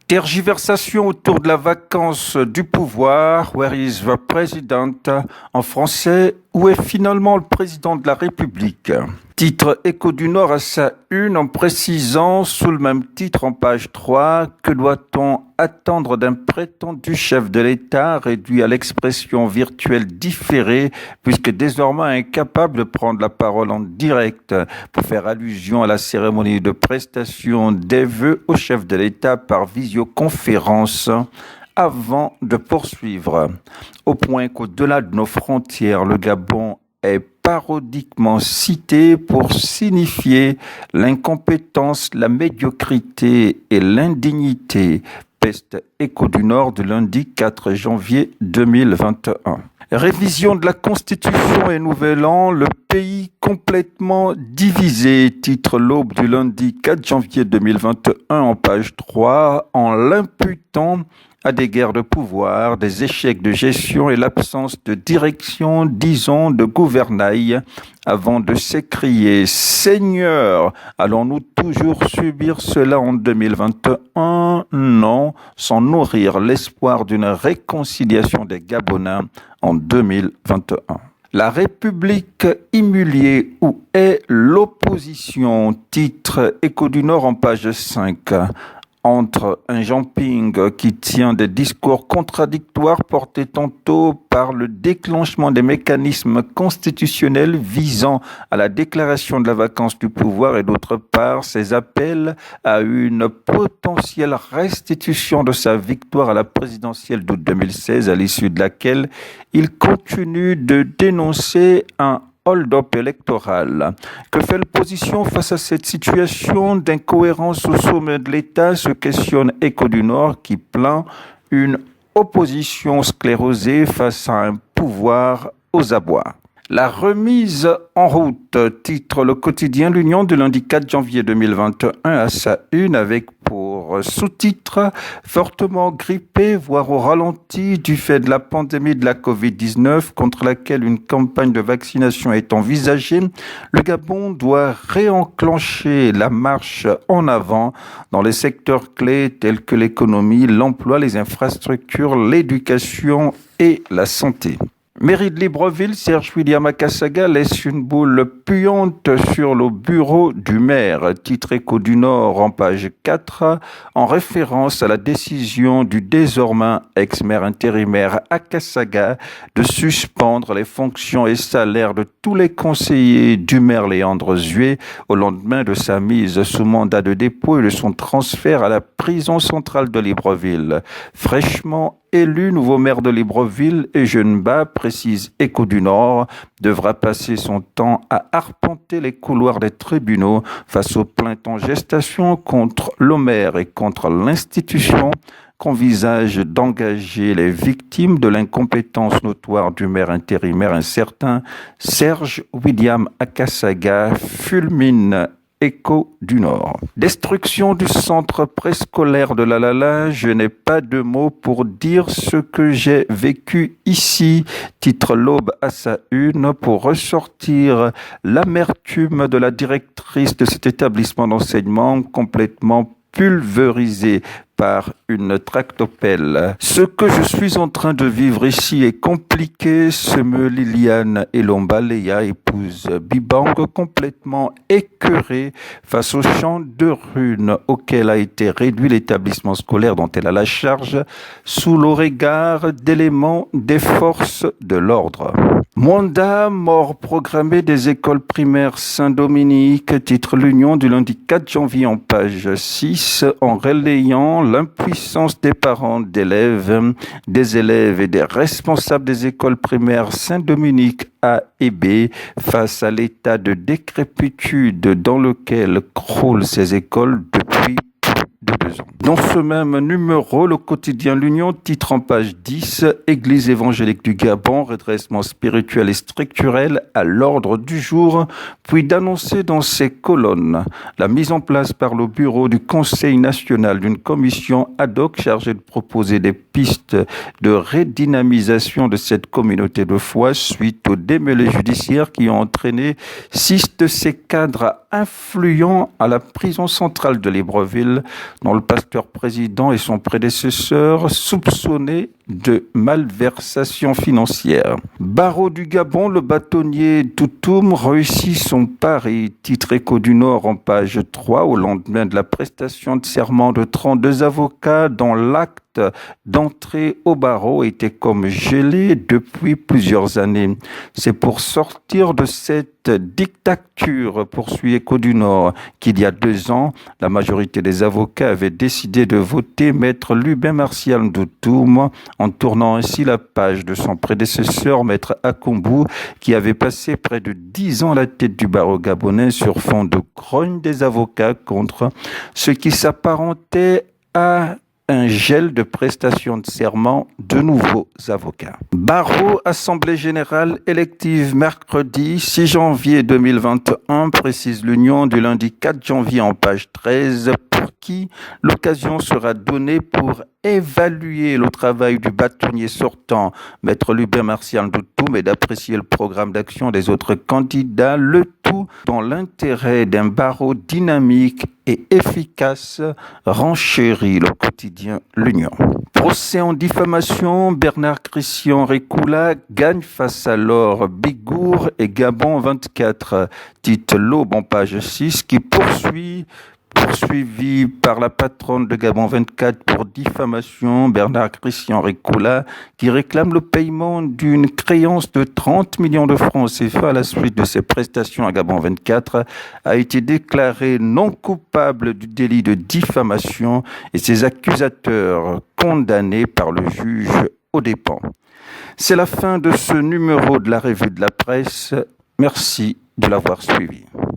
Tergiversation autour de la vacance du pouvoir, Where is the President? En français, où est finalement le président de la République? Titre Écho du Nord à sa une en précisant sous le même titre en page 3 que doit-on attendre d'un prétendu chef de l'État réduit à l'expression virtuelle différée puisque désormais incapable de prendre la parole en direct pour faire allusion à la cérémonie de prestation des vœux au chef de l'État par visioconférence avant de poursuivre. Au point qu'au-delà de nos frontières, le Gabon est parodiquement cité pour signifier l'incompétence, la médiocrité et l'indignité. Peste Écho du Nord de lundi 4 janvier 2021. Révision de la Constitution et Nouvel An, le pays complètement divisé, titre l'Aube du lundi 4 janvier 2021 en page 3, en l'imputant à des guerres de pouvoir, des échecs de gestion et l'absence de direction, disons, de gouvernail, avant de s'écrier « Seigneur, allons-nous toujours subir cela en 2021 ?» Non, sans nourrir l'espoir d'une réconciliation des Gabonais en 2021. La République humiliée, où est l'opposition? Titre Écho du Nord en page 5. Entre un Jean Ping qui tient des discours contradictoires portés tantôt par le déclenchement des mécanismes constitutionnels visant à la déclaration de la vacance du pouvoir et d'autre part ses appels à une potentielle restitution de sa victoire à la présidentielle d'août 2016 à l'issue de laquelle il continue de dénoncer un hold-up électoral. Que fait l'opposition face à cette situation d'incohérence au sommet de l'État, se questionne Écho du Nord qui plaint une opposition sclérosée face à un pouvoir aux abois. La remise en route, titre le quotidien L'Union de lundi 4 janvier 2021 à sa une avec pour sous-titre fortement grippé, voire au ralenti du fait de la pandémie de la Covid-19 contre laquelle une campagne de vaccination est envisagée, le Gabon doit réenclencher la marche en avant dans les secteurs clés tels que l'économie, l'emploi, les infrastructures, l'éducation et la santé. Mairie de Libreville, Serge William Akasaga laisse une boule puante sur le bureau du maire. Titre Écho du Nord en page 4, en référence à la décision du désormais ex-maire intérimaire Akasaga de suspendre les fonctions et salaires de tous les conseillers du maire Léandre Zué au lendemain de sa mise sous mandat de dépôt et de son transfert à la prison centrale de Libreville. Fraîchement élu nouveau maire de Libreville et Jeune-Bas, précise Écho du Nord, devra passer son temps à arpenter les couloirs des tribunaux face aux plaintes en gestation contre le maire et contre l'institution qu'envisage d'engager les victimes de l'incompétence notoire du maire intérimaire, un certain Serge William Akasaga, fulmine Écho du Nord. Destruction du centre préscolaire de Lalala, je n'ai pas de mots pour dire ce que j'ai vécu ici, titre l'Aube à sa une, pour ressortir l'amertume de la directrice de cet établissement d'enseignement complètement pulvérisé par une tractopelle. Ce que je suis en train de vivre ici est compliqué, se meut Liliane Elomba Leya, épouse Bibang, complètement écœurée face au chant de runes auquel a été réduit l'établissement scolaire dont elle a la charge, sous le regard d'éléments des forces de l'ordre. Mandat, mort programmée des écoles primaires Saint-Dominique, titre l'Union du lundi 4 janvier en page 6, en relayant l'impuissance des parents d'élèves, des élèves et des responsables des écoles primaires Saint-Dominique A et B face à l'état de décrépitude dans lequel croulent ces écoles depuis de 2 ans. Dans ce même numéro, le quotidien L'Union titre en page 10 « Église évangélique du Gabon, redressement spirituel et structurel à l'ordre du jour », puis d'annoncer dans ses colonnes la mise en place par le bureau du Conseil national d'une commission ad hoc chargée de proposer des pistes de redynamisation de cette communauté de foi suite aux démêlés judiciaires qui ont entraîné 6 de ses cadres influents à la prison centrale de Libreville, dont le pasteur l'acteur président et son prédécesseur soupçonnés de malversation financière. Barreau du Gabon, le bâtonnier Toutoum réussit son pari. Titre Écho du Nord en page 3 au lendemain de la prestation de serment de 32 avocats dont l'acte d'entrée au barreau était comme gelé depuis plusieurs années. C'est pour sortir de cette dictature, poursuit Écho du Nord, qu'il y a 2 ans, la majorité des avocats avait décidé de voter maître Lubin Martial Ndotoum en tournant ainsi la page de son prédécesseur, maître Akombou, qui avait passé près de 10 ans à la tête du barreau gabonais sur fond de grogne des avocats contre ce qui s'apparentait à un gel de prestations de serment de nouveaux avocats. Barreau, Assemblée générale élective mercredi 6 janvier 2021, précise l'Union du lundi 4 janvier en page 13, pour qui l'occasion sera donnée pour évaluer le travail du bâtonnier sortant, maître Lubin Martial Ndotoum, et d'apprécier le programme d'action des autres candidats, le tout dans l'intérêt d'un barreau dynamique et efficace, renchérit le quotidien L'Union. Procès en diffamation, Bernard Christian Récoula gagne face à Laure Bigour et Gabon 24, titre L'Aube en page 6, qui poursuivi par la patronne de Gabon 24 pour diffamation, Bernard Christian Récoula, qui réclame le paiement d'une créance de 30 millions de francs CFA à la suite de ses prestations à Gabon 24, a été déclaré non coupable du délit de diffamation et ses accusateurs condamnés par le juge aux dépens. C'est la fin de ce numéro de la Revue de la Presse. Merci de l'avoir suivi.